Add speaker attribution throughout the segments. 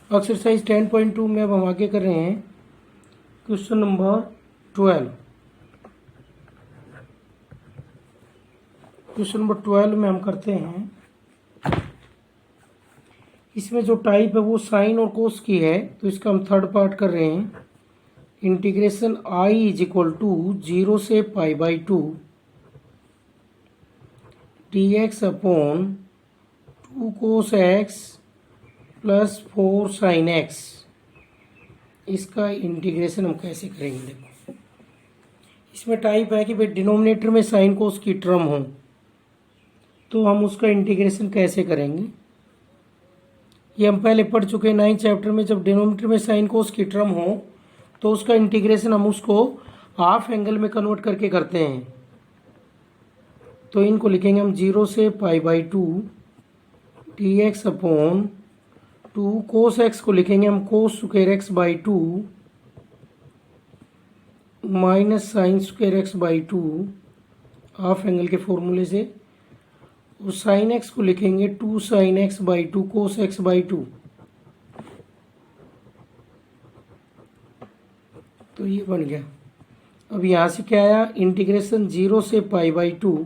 Speaker 1: Exercise 10.2 में अब हम आगे कर रहे हैं क्वेश्चन नंबर 12। क्वेश्चन नंबर 12 में हम करते हैं, इसमें जो टाइप है वो साइन और कोस की है, तो इसका हम थर्ड पार्ट कर रहे हैं। Integration I is equal to 0 से π/2 dx upon 2 cos x plus 4 sin x। इसका इंटीग्रेशन हम कैसे करेंगे? देखो, इसमें टाइप है कि भाई डिनोमिनेटर में साइन कोस की टर्म हो, तो हम उसका इंटीग्रेशन कैसे करेंगे? ये हम पहले पढ़ चुके हैं 9th चैप्टर में। जब डिनोमिनेटर में साइन कोस की टर्म हो तो उसका इंटीग्रेशन हम उसको हाफ एंगल में कन्वर्ट करके करते हैं। तो इनको लिखेंगे हम 0 से π/2 dx अपॉन 2 cos x को लिखेंगे हम cos square x/2 minus sine square x/2 half angle के फॉर्मूले से, और साइन x को लिखेंगे 2 sin x/2 cos x/2। तो ये बन गया। अब यहाँ से क्या आया? इंटीग्रेशन 0 से π/2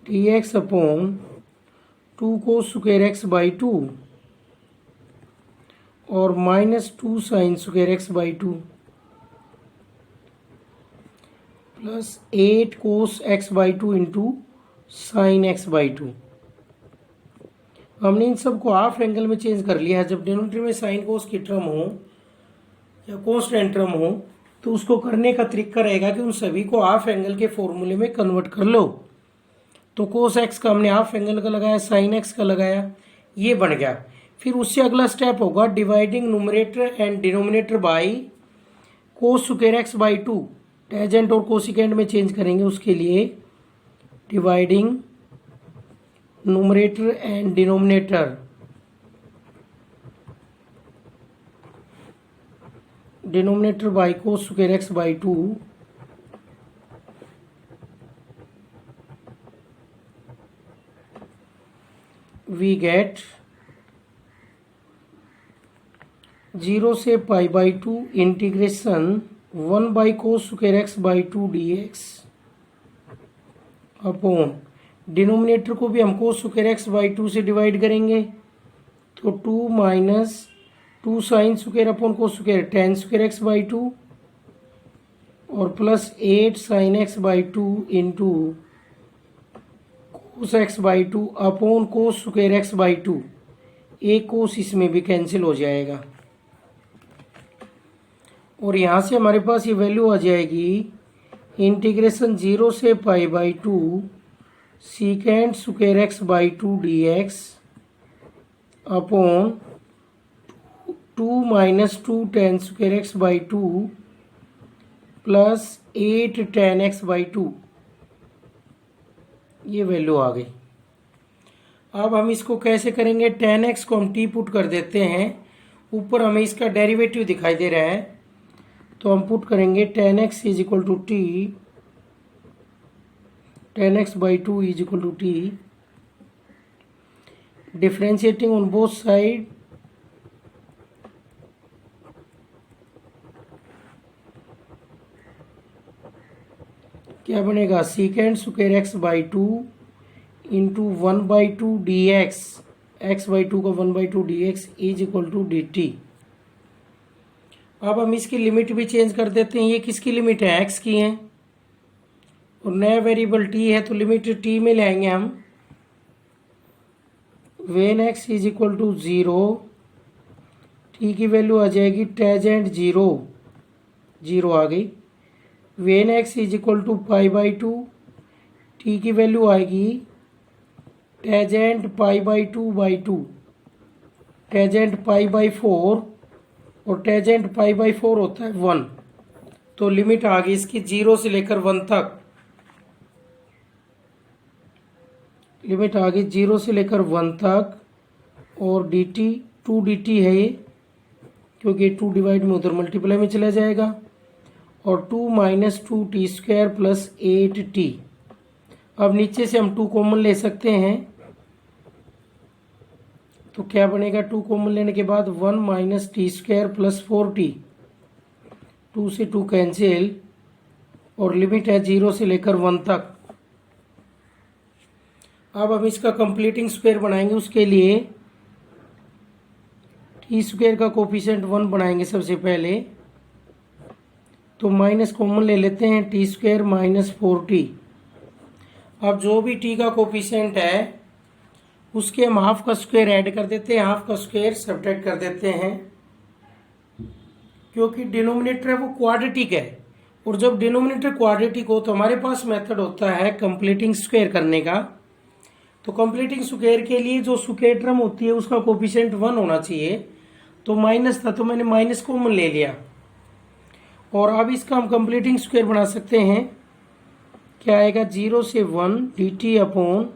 Speaker 1: dx upon 2 cos square x/2 और minus 2 sin square x/2 plus 8 cos x/2 into sine x/2। हमने इन सबको हाफ एंगल में चेंज कर लिया है। जब डिनोमिनेटर में साइन कोस की टर्म हो या कोसाइन टर्म हो तो उसको करने का तरीका रहेगा कि उन सभी को हाफ एंगल के फॉर्मूले में कन्वर्ट कर लो। तो कोस एक्स का हमने हाफ एंगल का लगाया, साइन एक्स का लगाया, ये बन गया। फिर उससे अगला स्टेप होगा dividing numerator and denominator by cos square x/2। Tangent और कोसिकेंड में चेंज करेंगे, उसके लिए dividing numerator and denominator by cos square x/2 we get 0 से π/2 integration 1 by cos square x/2 dx upon denominator को भी हम कोस स्क्वायर x/2 से डिवाइड करेंगे, तो 2 minus 2 sine square upon cos square tan square x/2 और plus 8 sine x/2 into cos x/2 upon cos square x/2। एक कोस इसमें भी कैंसिल हो जाएगा और यहाँ से हमारे पास ये वैल्यू आ जाएगी इंटीग्रेशन 0 से π/2 secant square x/2 dx upon 2 minus 2 tan square x/2 plus 8 tan x/2। ये वैल्यू आ गई। अब हम इसको कैसे करेंगे? tan x को हम t पुट कर देते हैं, ऊपर हमें इसका डेरिवेटिव दिखाई दे रहा है, तो हम पुट करेंगे tan x is equal to t, tan x/2 is equal to t, differentiating on both side क्या बनेगा? Secant square x/2 into 1/2 dx, x/2 का 1/2 dx is equal to dt। अब हम इसकी लिमिट भी चेंज कर देते हैं। ये किसकी लिमिट है? x की है, और नया वेरिएबल t है, तो लिमिट t में लाएंगे हम। When x is equal to 0, t की वैल्यू आ जाएगी टेंजेंट 0, 0 आ गई। When x is equal to π/2, t की वैल्यू आएगी टेंजेंट π/2/2, टेंजेंट π/4, और टेंजेंट π/4 होता है 1। तो लिमिट आ गई इसकी 0 से लेकर 1 तक। लिमिट आ गई 0 से लेकर 1 तक, और dt 2dt है ये, क्योंकि 2 डिवाइड में उधर मल्टीप्लाई में चला जाएगा, और 2 माइनस 2t² प्लस 8t। अब नीचे से हम 2 कॉमन ले सकते हैं, तो क्या बनेगा, 2 कॉमन लेने के बाद 1 minus T square plus 4t, 2 से 2 कैंसिल, और लिमिट है 0 से लेकर 1 तक। अब हम इसका कंप्लीटिंग स्क्वायर बनाएंगे। उसके लिए टी स्क्वायर का कोफिशिएंट 1 बनाएंगे सबसे पहले। तो माइनस कॉमन ले लेते हैं, टी स्क्वायर माइनस 4t। अब जो भी टी का कोफिशिएंट है उसके हम हाफ का स्क्वायर ऐड कर देते हैं, हाफ का स्क्वायर सब्ट्रैक्ट कर देते हैं, क्योंकि डिनोमिनेटर है वो क्वाड्रेटिक है। और जब डिनोमिनेटर क्वाड्रेटिक हो तो हमारे पास मेथड होता है कंप्लीटिंग स्क्वायर करने का। तो कंप्लीटिंग स्क्वायर के लिए जो स्क्वायर टर्म होती है उसका कोफिशिएंट 1 होना चाहिए। तो माइनस था तो मैंने माइनस कॉमन ले लिया। और अब इसका हम कंप्लीटिंग स्क्वायर बना सकते हैं। क्या आएगा, 0 से 1 D T upon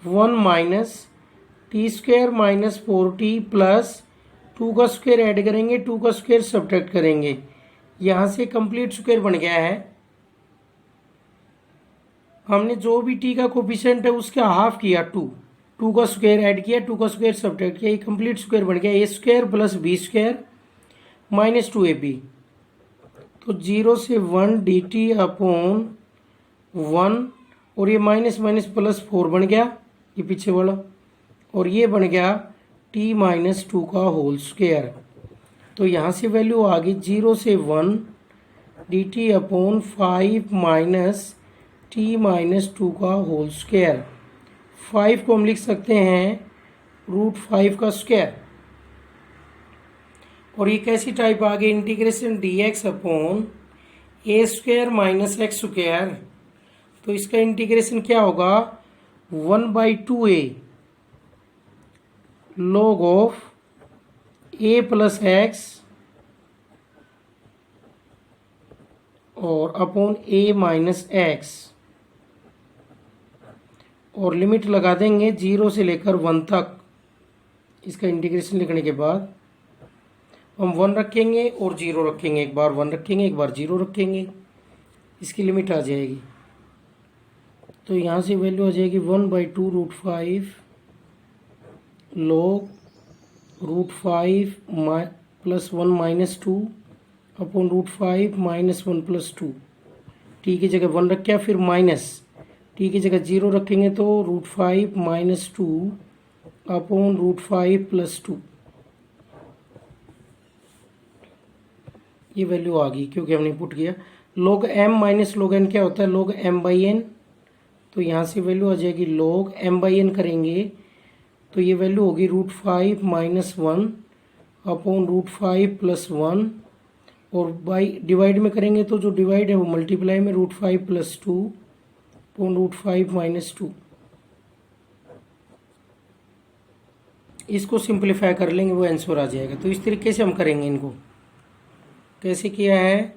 Speaker 1: 1 minus T square minus 4t plus 2 का स्क्वायर ऐड करेंगे, 2 का स्क्वायर सब्ट्रैक्ट करेंगे। यहाँ से कंप्लीट स्क्वायर बन गया है। हमने जो भी टी का कोफिशिएंट है उसका हाफ किया, 2 का स्क्वायर ऐड किया, 2 का स्क्वायर सब्ट्रैक्ट किया, ये कंप्लीट स्क्वायर बन गया। A square plus b square minus 2ab। तो 0 से 1 डी टी अपॉन 1, और ये माइनस माइनस प्लस 4 बन गया, ये पीछे वाला, और ये बन गया t माइनस 2 का होल स्क्वायर। तो यहाँ से वैल्यू आ गई 0 से 1 D T upon 5 minus T minus 2 का होल स्क्वायर। 5 को हम लिख सकते हैं √5 का स्क्वायर। और ये कैसी टाइप आ गई, इंटीग्रेशन dx अपॉन ए स्क्वायर माइनस एक्स स्क्वायर। तो इसका इंटीग्रेशन क्या होगा, 1/2a log of a plus x और अपॉन a माइनस एक्स, और लिमिट लगा देंगे 0 से लेकर 1 तक। इसका इंटीग्रेशन लिखने के बाद हम 1 रखेंगे और 0 रखेंगे, एक बार 1 रखेंगे एक बार 0 रखेंगे, इसकी लिमिट आ जाएगी। तो यहाँ से वैल्यू आ जाएगी 1/2 √5 log √5 plus 1 minus 2 upon √5 minus 1 plus 2। T की जगह 1 रखा, फिर माइनस, टी की जगह 0 रखेंगे तो √5 माइनस 2 अपॉन √5 प्लस 2। ये वैल्यू आ गई क्योंकि हमने पुट किया। log m minus log n क्या होता है, log m/n। तो यहाँ से वैल्यू आ जाएगी log m/n करेंगे तो ये वैल्यू होगी √5 माइनस 1 अपॉन √5 प्लस 1, और बाई डिवाइड में करेंगे तो जो डिवाइड है वो मल्टीप्लाई में √5 प्लस 2 अपॉन √5 माइनस 2। इसको सिंप्लीफाई कर लेंगे वो आंसर आ जाएगा। तो इस तरीके से हम करेंगे। इनको कैसे किया है,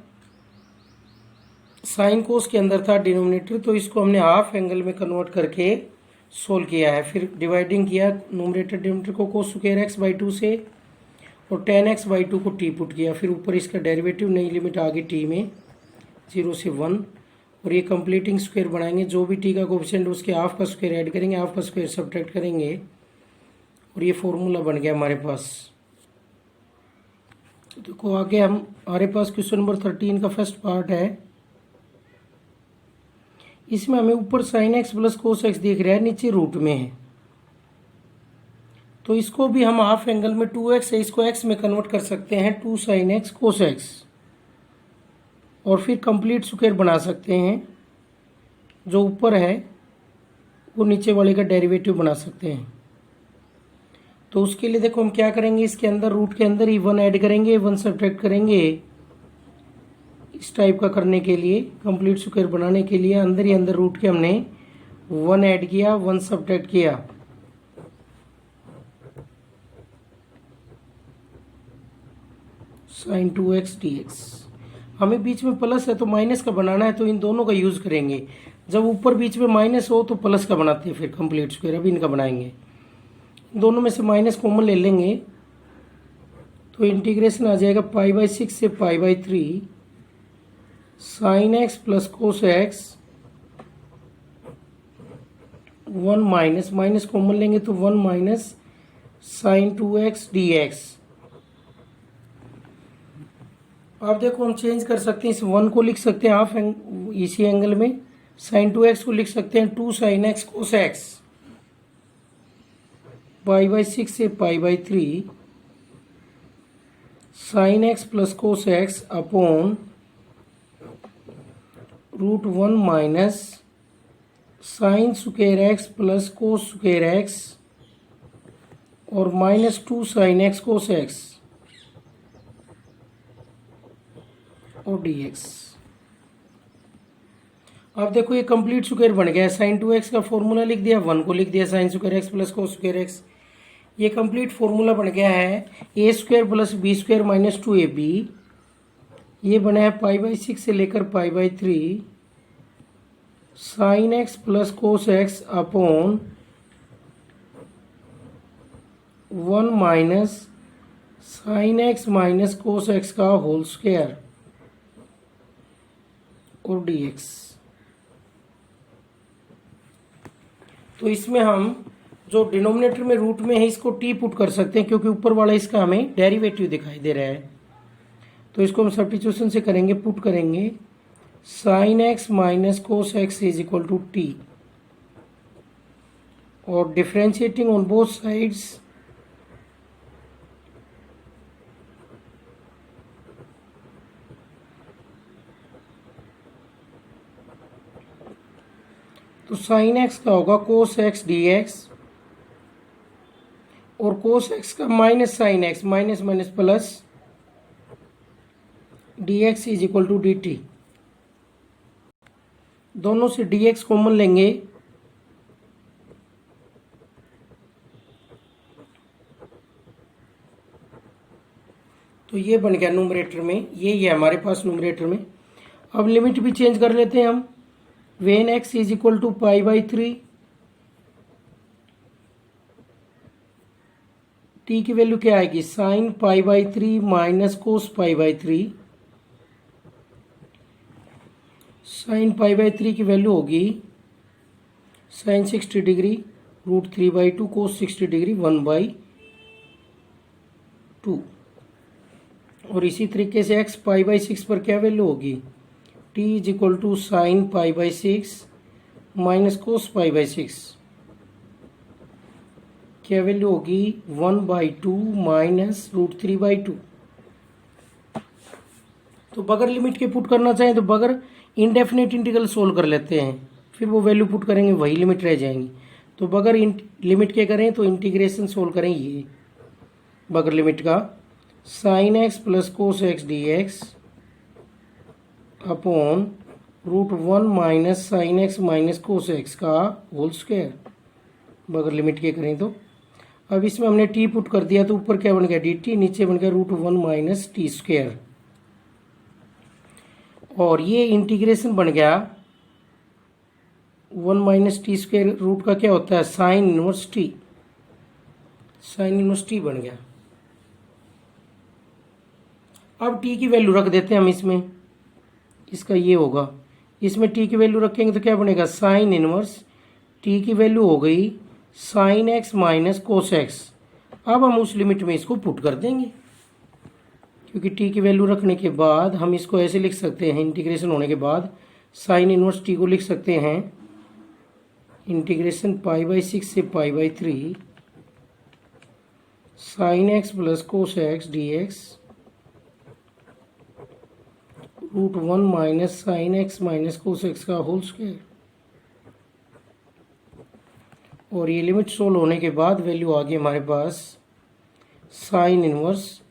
Speaker 1: साइन कोस के अंदर था डिनोमिनेटर, तो इसको हमने हाफ एंगल में कन्वर्ट करके सोल्व किया है। फिर डिवाइडिंग किया नोमिनेटर डिनोमिनेटर को कोस स्क्वायर x/2 से, और tan x/2 को t पुट किया। फिर ऊपर इसका डेरिवेटिव, नई लिमिट आ गई t में 0 से 1, और ये कंप्लीटिंग स्क्वायर बनाएंगे। जो भी t का कोफिशिएंट उसके हाफ का स्क्वायर ऐड करेंगे, हाफ का स्क्वायर सब्ट्रैक्ट करेंगे, और ये फॉर्मूला बन गया हमारे पास। देखो आगे हमारे पास क्वेश्चन नंबर 13 का फर्स्ट पार्ट है। इसमें हमें ऊपर sign x plus cos x दिख रहा है, नीचे रूट में है। तो इसको भी हम हाफ एंगल में 2x है, इसको x में कन्वर्ट कर सकते हैं, 2 साइन एक्स कोस एक्स, और फिर कंप्लीट स्क्वायर बना सकते हैं। जो ऊपर है वो नीचे वाले का डेरिवेटिव बना सकते हैं। तो उसके लिए देखो हम क्या करेंगे, इसके अंदर रूट के अंदर ही 1 ऐड करेंगे, 1 सब्ट्रैक्ट करेंगे। इस टाइप का करने के लिए, कंप्लीट स्क्वायर बनाने के लिए अंदर ही अंदर रूट के हमने 1 ऐड किया, 1 सब्ट्रैक्ट किया। Sine 2x dx। हमें बीच में प्लस है तो माइनस का बनाना है, तो इन दोनों का यूज करेंगे। जब ऊपर बीच में माइनस हो तो प्लस का बनाते हैं फिर कंप्लीट स्क्वायर। अभी इनका बनाएंगे, दोनों में से माइनस कॉमन ले लेंगे तो इंटीग्रेशन आ जाएगा π/6 से π/3 sine x plus cos x 1 minus, minus common लेंगे तो 1 माइनस साइन 2x dx। अब देखो हम चेंज कर सकते हैं, इस 1 को लिख सकते हैं हाफ इसी एंगल में, साइन 2x को लिख सकते हैं 2 साइन x कोस x, π/6 से π/3 sine x plus cos x upon √1 minus sine square x plus cos square x और -2 साइन x कोस x और dx। अब देखो ये कंप्लीट स्क्वायर बन गया है। साइन 2x का फॉर्मूला लिख दिया, 1 को लिख दिया sign square x plus cos square x। ये कंप्लीट फॉर्मूला बन गया है a² plus b² minus 2ab। ये बना है π/6 से लेकर π/3 sine x plus cos x upon 1 minus sine x minus cos x का होल स्क्वायर और dx। तो इसमें हम जो डिनोमिनेटर में रूट में है इसको t पुट कर सकते हैं, क्योंकि ऊपर वाला इसका हमें डेरिवेटिव दिखाई दे रहा है। तो इसको हम सब्स्टिट्यूशन से करेंगे, पुट करेंगे sine x minus cos x is equal to T, और डिफ्रेंशिएटिंग ऑन बोथ साइड्स तो साइन x का होगा कोस x dx और कोस x का minus sine x, minus minus plus dx is equal to dt। दोनों से dx common लेंगे तो ये बन गया न्यूमरेटर में, ये हमारे पास न्यूमरेटर में। अब लिमिट भी चेंज कर लेते हैं हम, when x is equal to π/3 t की वैल्यू क्या आएगी, साइन π/3 माइनस कोस π/3। साइन π/3 की वैल्यू होगी साइन 60 डिग्री √3/2 कोस 60 डिग्री 1/2। और इसी तरीके से x π/6 पर क्या वैल्यू होगी, t is equal to sine π/6 minus cos π/6, क्या वैल्यू होगी 1/2 माइनस √3/2। तो बगैर लिमिट के पुट करना चाहें तो बगैर इनडेफिनेट इंटीग्रल सोल्व कर लेते हैं, फिर वो वैल्यू पुट करेंगे वही लिमिट रह जाएंगी। तो बगैर लिमिट के करें तो इंटीग्रेशन सोल्व करें ये बगैर लिमिट का, sine x plus cos x dx upon √1 minus sine x minus cos x का होल स्क्वायर, बगैर लिमिट के करें तो। अब इसमें हमने t पुट कर दिया तो ऊपर क्या बन गया dt, नीचे बन गया √1 माइनस टी स्क्वायर। और ये इंटीग्रेशन बन गया 1 माइनस टी स्क्वायर, रूट का क्या होता है sine inverse T, sine inverse T बन गया। अब t की वैल्यू रख देते हैं हम इसमें, इसका ये होगा, इसमें t की वैल्यू रखेंगे तो क्या बनेगा साइन इनवर्स t की वैल्यू हो गई sine x minus cos x। अब हम उस लिमिट में इसको पुट कर देंगे, क्योंकि t की वैल्यू रखने के बाद हम इसको ऐसे लिख सकते हैं, इंटीग्रेशन होने के बाद साइन इनवर्स t को लिख सकते हैं इंटीग्रेशन π/6 से π/3 sine x plus cos x dx √1 minus sine x minus cos x का होल स्क्वायर। और ये लिमिट सोल्व होने के बाद वैल्यू आ गई हमारे पास साइन इनवर्स,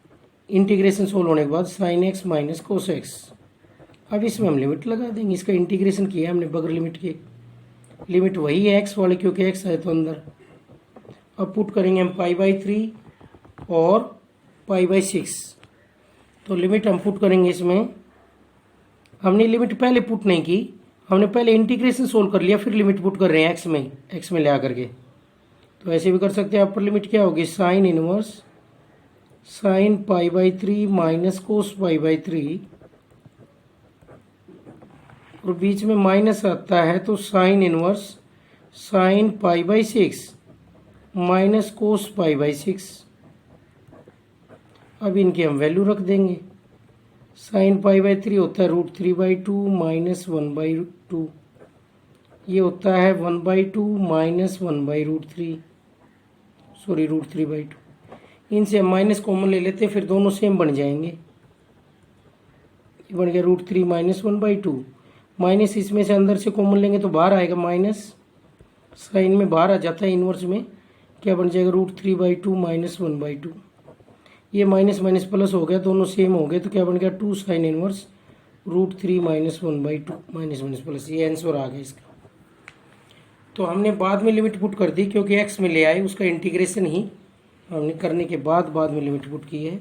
Speaker 1: इंटीग्रेशन सोल्व होने के बाद sine x minus cos x। अब इसमें हम लिमिट लगा देंगे, इसका इंटीग्रेशन किया हमने बगैर लिमिट के, लिमिट वही है x वाली क्योंकि x है तो अंदर। अब पुट करेंगे हम π/3 और π/6, तो लिमिट हम पुट करेंगे इसमें। हमने लिमिट पहले पुट नहीं की, हमने पहले इंटीग्रेशन सोल्व कर लिया, फिर लिमिट पुट कर रहे हैं x में ले आकर के। तो ऐसे भी कर सकते हैं। अपर लिमिट क्या होगी sine inverse sine π/3 minus cos π/3, और बीच में माइनस आता है तो sine inverse sine π/6 minus cos pi by 6। अब इनकी हम वैल्यू रख देंगे। साइन पाई बाई 3 होता है √3/2 माइनस 1/2। ये होता है 1/2 माइनस 1/√3, सॉरी √3/2। इनसे हम माइनस कॉमन ले लेते हैं, फिर दोनों सेम बन जाएंगे। ये बन गया √3 माइनस 1/2। माइनस इसमें से अंदर से कॉमन लेंगे तो बाहर आएगा माइनस, साइन में बाहर आ जाता है इनवर्स में। क्या बन जाएगा √3/2 माइनस 1/2। ये माइनस माइनस प्लस हो गया, दोनों सेम हो गए, तो क्या बन गया 2 sine inverse √3 minus 1/2 minus minus plus. ये आंसर आ गया इसका। तो हमने बाद में लिमिट पुट कर दी क्योंकि एक्स में ले आए, उसका इंटीग्रेशन ही हमने करने के बाद में लिमिट पुट की है।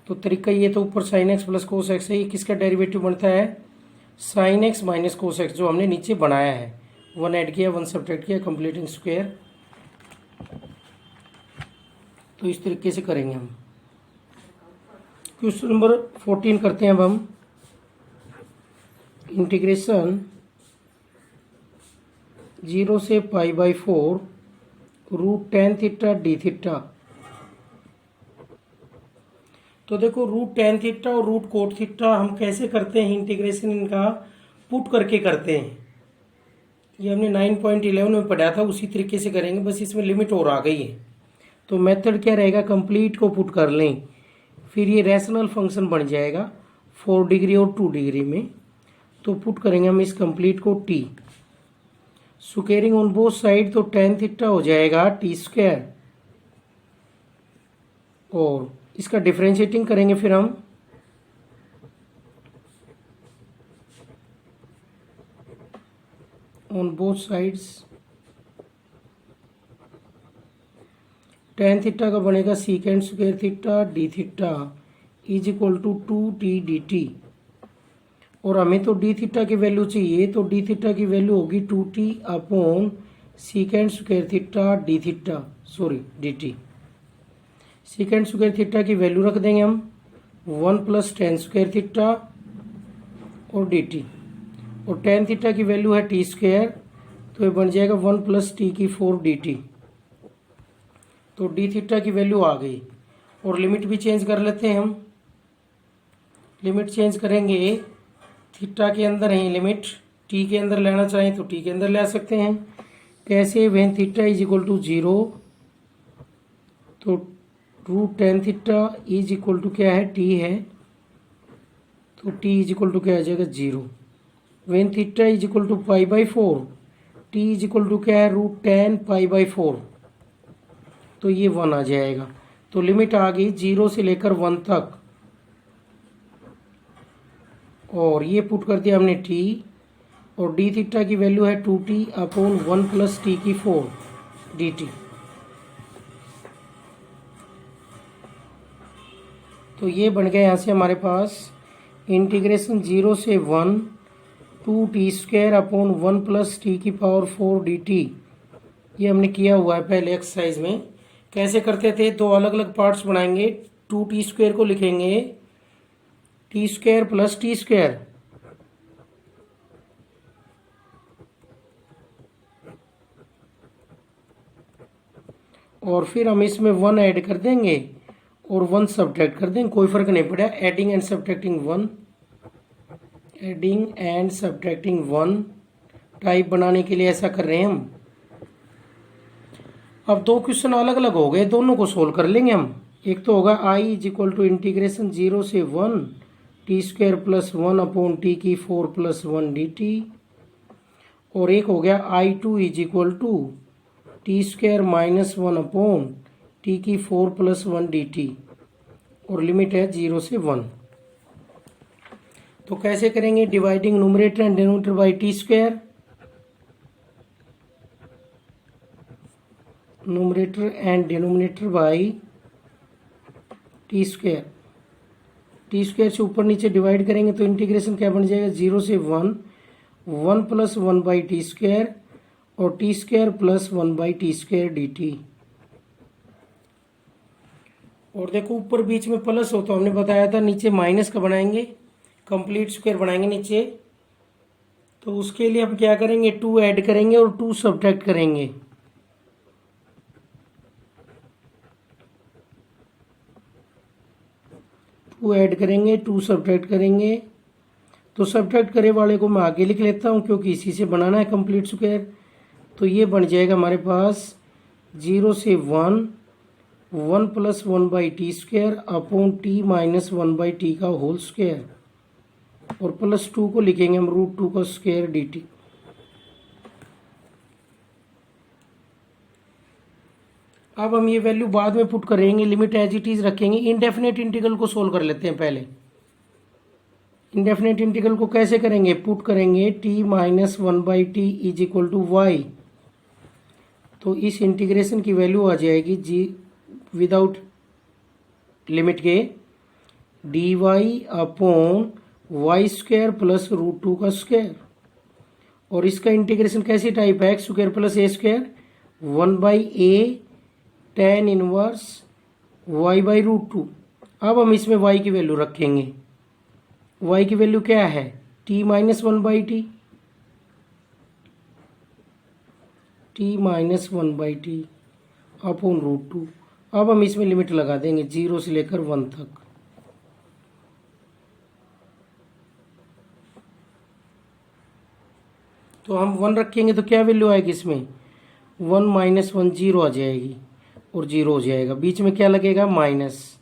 Speaker 1: तो तरीका ये, तो ऊपर sign x plus cos x है, ये किसका डेरिवेटिव बनता है sine x minus cos x, जो हमने नीचे बनाया है। 1 ऐड किया 1 सब्ट्रैक्ट किया, कंप्लीटिंग स्क्वायर। तो इस तरीके से करेंगे हम। क्वेश्चन नंबर 14 करते हैं अब हम। इंटीग्रेशन 0 से π/4 √tan थीटा डी थीटा। तो देखो √tan थीटा और √cot थीटा हम कैसे करते हैं इंटीग्रेशन, इनका पुट करके करते हैं। ये हमने 9.11 में पढ़ा था, उसी तरीके से करेंगे, बस इसमें लिमिट और आ गई है। तो मेथड क्या रहेगा, कंप्लीट को पुट कर लें, फिर ये रैशनल फंक्शन बन जाएगा 4 डिग्री और 2 डिग्री में। तो पुट करेंगे हम इस कंप्लीट को t, squaring on both side, तो tan थीटा हो जाएगा t², और इसका डिफरेंशिएटिंग करेंगे फिर हम on both sides. tan theta का बनेगा secant square theta d theta is equal to 2t dt, और हमें तो डी थीटा की वैल्यू चाहिए, तो डी थीटा की वैल्यू होगी 2t upon सीकेंड square theta d theta, sorry dt। सीकेंड square theta की वैल्यू रख देंगे हम 1 प्लस tan स्क्वायर थीटा और dt, और tan थीटा की वैल्यू है t², तो ये बन जाएगा 1 प्लस t⁴ dt। तो डी थीटा की वैल्यू आ गई, और लिमिट भी चेंज कर लेते हैं हम। लिमिट चेंज करेंगे, थीटा के अंदर है लिमिट, टी के अंदर लेना चाहें तो टी के अंदर ले सकते हैं। कैसे, when theta is equal to 0, तो √tan theta is equal to क्या है टी है, तो टी इज इक्वल टू क्या आ जाएगा 0। When theta is equal to π/4, T is equal to क्या है √tan π/4, तो ये 1 आ जाएगा। तो लिमिट आ गई 0 से लेकर 1 तक, और ये पुट कर दिया हमने t, और डी थीटा की वैल्यू है 2t upon 1 plus t⁴ dt। तो ये बन गया यहाँ से हमारे पास इंटीग्रेशन 0 से 1 2t² upon 1 plus t⁴ dt। ये हमने किया हुआ है पहले एक्सरसाइज में। कैसे करते थे, दो अलग अलग पार्ट्स बनाएंगे। 2t² को लिखेंगे t² प्लस t², और फिर हम इसमें 1 ऐड कर देंगे और 1 सब्ट्रैक्ट कर देंगे, कोई फर्क नहीं पड़ा। Adding and subtracting 1, adding and subtracting 1 type बनाने के लिए ऐसा कर रहे हैं हम। अब दो क्वेश्चन अलग अलग हो गए, दोनों को सोल्व कर लेंगे हम। एक तो होगा i is equal to integration 0 से 1 t² plus 1 upon t⁴ plus 1 dt, और एक हो गया i2 is equal to t² minus 1 upon t⁴ plus 1 dt, और लिमिट है 0 से 1। तो कैसे करेंगे, dividing numerator and denominator by t², numerator and denominator by t²। t² से ऊपर नीचे डिवाइड करेंगे तो इंटीग्रेशन क्या बन जाएगा 0 से 1 1 प्लस 1 बाई t² और t² plus 1 by t² dt। और देखो ऊपर बीच में प्लस हो तो हमने बताया था नीचे माइनस का बनाएंगे, कंप्लीट स्क्वायर बनाएंगे नीचे। तो उसके लिए हम क्या करेंगे, 2 ऐड करेंगे और 2 सब्ट्रैक्ट करेंगे। 2 ऐड करेंगे, 2 सब्ट्रैक्ट करेंगे। तो सब्ट्रैक्ट करे वाले को मैं आगे लिख लेता हूँ क्योंकि इसी से बनाना है कंप्लीट स्क्वायर। तो ये बन जाएगा हमारे पास 0 से 1 1 + 1/t² अपॉन t - 1/t का होल स्क्वायर, और +2 को लिखेंगे हम √2 का स्क्वायर dt। अब हम ये वैल्यू बाद में पुट करेंगे, लिमिट एज इट इज रखेंगे। इनडेफिनेट इंटीग्रल को सोल्व कर लेते हैं पहले। इनडेफिनेट इंटीग्रल को कैसे करेंगे? पुट करेंगे t - 1/t = y। तो इस इंटीग्रेशन की वैल्यू आ जाएगी जी विदाउट लिमिट के dy अपॉन y² + √2 का स्क्वायर। और इसका इंटीग्रेशन कैसी टाइप है? x² + a² 1/a tan inverse y/√2। अब हम इसमें y की वैल्यू रखेंगे। y की वैल्यू क्या है? t - 1/t, t - 1/t upon √2। अब हम इसमें लिमिट लगा देंगे 0 से लेकर 1 तक। तो हम 1 रखेंगे तो क्या वैल्यू आएगी इसमें? 1 - 1 0 आ जाएगी और 0 हो जाएगा। बीच में क्या लगेगा? माइनस।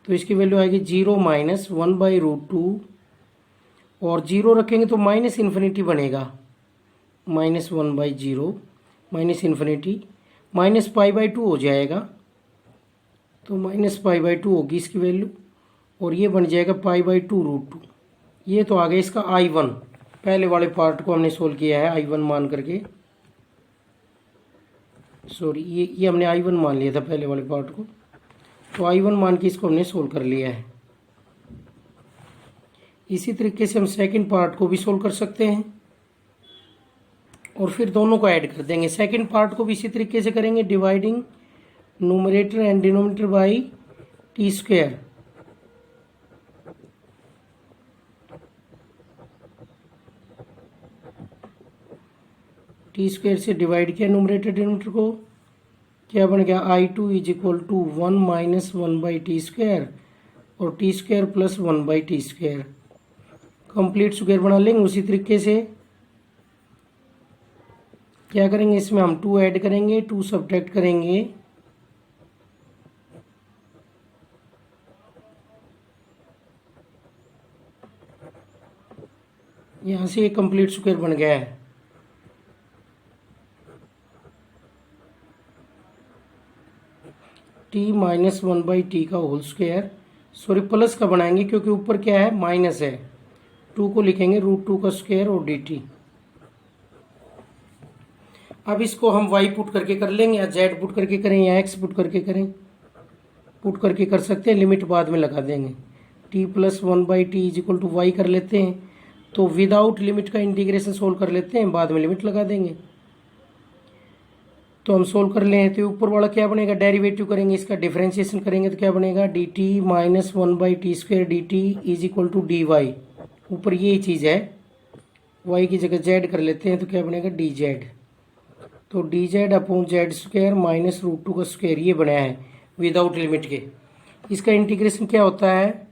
Speaker 1: तो इसकी वैल्यू आएगी 0 - 1/√2, और 0 रखेंगे तो माइनस इन्फिनिटी बनेगा। -1/0 माइनस इन्फिनिटी -π/2 हो जाएगा। तो -π/2 होगी इसकी वैल्यू, और ये बन जाएगा π/2 √2। ये तो आ गया इसका I1। पहले वाले पार्ट को हमने सोल्व किया है I1 मान करके। सॉरी, ये हमने I1 मान लिया था पहले वाले पार्ट को। तो I1 मान के इसको हमने सोल्व कर लिया है। इसी तरीके से हम सेकंड पार्ट को भी सोल्व कर सकते हैं और फिर दोनों को ऐड कर देंगे। सेकंड पार्ट को भी इसी तरीके से करेंगे, dividing numerator and denominator by t²। t² से डिवाइड किया न्यूमरेटर डिनोमिनेटर को, क्या बन गया? I2 = 1 - 1/t² और t² + 1/t²। कंप्लीट स्क्वायर बना लेंगे। उसी तरीके से क्या करेंगे? इसमें हम 2 ऐड करेंगे, 2 सब्ट्रैक्ट करेंगे। यहाँ से एक कंप्लीट स्क्वायर बन गया है। t - 1/t का होल स्क्वायर, सॉरी प्लस का बनाएंगे क्योंकि ऊपर क्या है? माइनस है। 2 को लिखेंगे √2 का स्क्वायर और dt। अब इसको हम y पुट करके कर लेंगे, या z पुट करके करें, या x पुट करके करें। पुट करके कर सकते हैं, लिमिट बाद में लगा देंगे। t + 1/t = y कर लेते हैं। तो विदाउट लिमिट का इंटीग्रेशन सोल्व कर लेते हैं, बाद में लिमिट लगा देंगे। तो हम सोल्व कर लें तो ऊपर वाला क्या बनेगा? डेरिवेटिव करेंगे, इसका डिफरेंशिएशन करेंगे तो क्या बनेगा? dt - 1/t² dt = dy। ऊपर यही चीज़ है, y की जगह z कर लेते हैं तो क्या बनेगा? dz। तो dz अपॉन z² माइनस √2 का स्क्वायर, ये बनाया है विदाउट लिमिट के। इसका इंटीग्रेशन क्या होता है?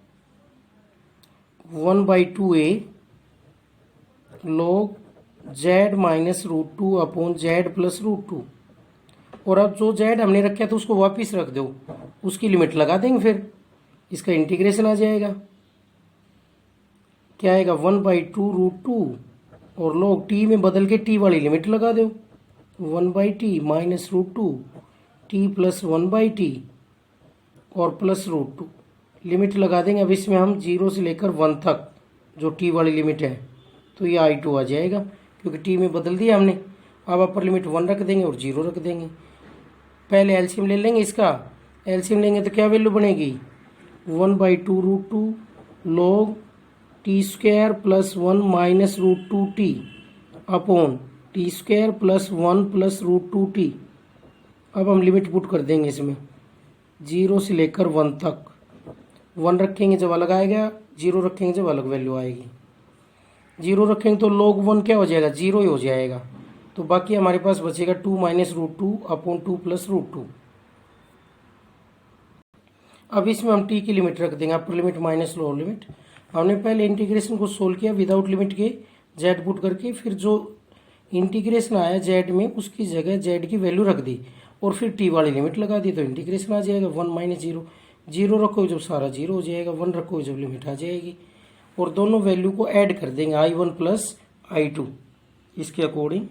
Speaker 1: 1/2a log z minus √2 upon z + √2। और अब जो z हमने रखा है तो उसको वापस रख दो, उसकी लिमिट लगा देंगे, फिर इसका इंटीग्रेशन आ जाएगा। क्या आएगा? 1/2 √2 और log t में बदल के t वाली लिमिट लगा दो, 1/t माइनस √2 t + 1/t और प्लस √2 लिमिट लगा देंगे। अब इसमें हम 0 से लेकर 1 तक जो t वाली लिमिट है, तो ये I2 आ जाएगा क्योंकि t में बदल दिया हमने। अब अपर लिमिट 1 रख देंगे और 0 रख देंगे। पहले एलसीएम ले लेंगे, इसका एलसीएम लेंगे तो क्या वैल्यू बनेगी? 1/2 √2 log t² + 1 minus √2t upon t² + 1 + √2t। अब हम लिमिट पुट कर देंगे इसमें 0 से लेकर 1 तक। 1 रखेंगे जब अलग आएगा, 0 रखेंगे जब अलग वैल्यू आएगी। 0 रखेंगे तो log 1 क्या हो जाएगा? 0 ही हो जाएगा। तो बाकी हमारे पास बचेगा 2 - √2 अपॉन 2 + √2। अब इसमें हम टी की लिमिट रख देंगे, upper limit minus lower limit. हमने पहले इंटीग्रेशन को सोल्व किया विदाउट लिमिट के जेड पुट करके, फिर जो इंटीग्रेशन आया जेड में उसकी जगह जेड की वैल्यू रख दी और फिर टी वाली लिमिट लगा दी, तो इंटीग्रेशन आ जाएगा 1 माइनस जीरो। जीरो रखो जब सारा जीरो हो जाएगा, 1 रखो जब लिमिट आ जाएगी, और दोनों वैल्यू को ऐड कर देंगे I1 प्लस I2 इसके अकॉर्डिंग,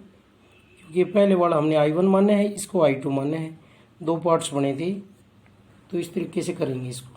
Speaker 1: क्योंकि पहले वाला हमने I1 माना है, इसको I2 माना है, दो पार्ट्स बने थे, तो इस तरीके से करेंगे इसको।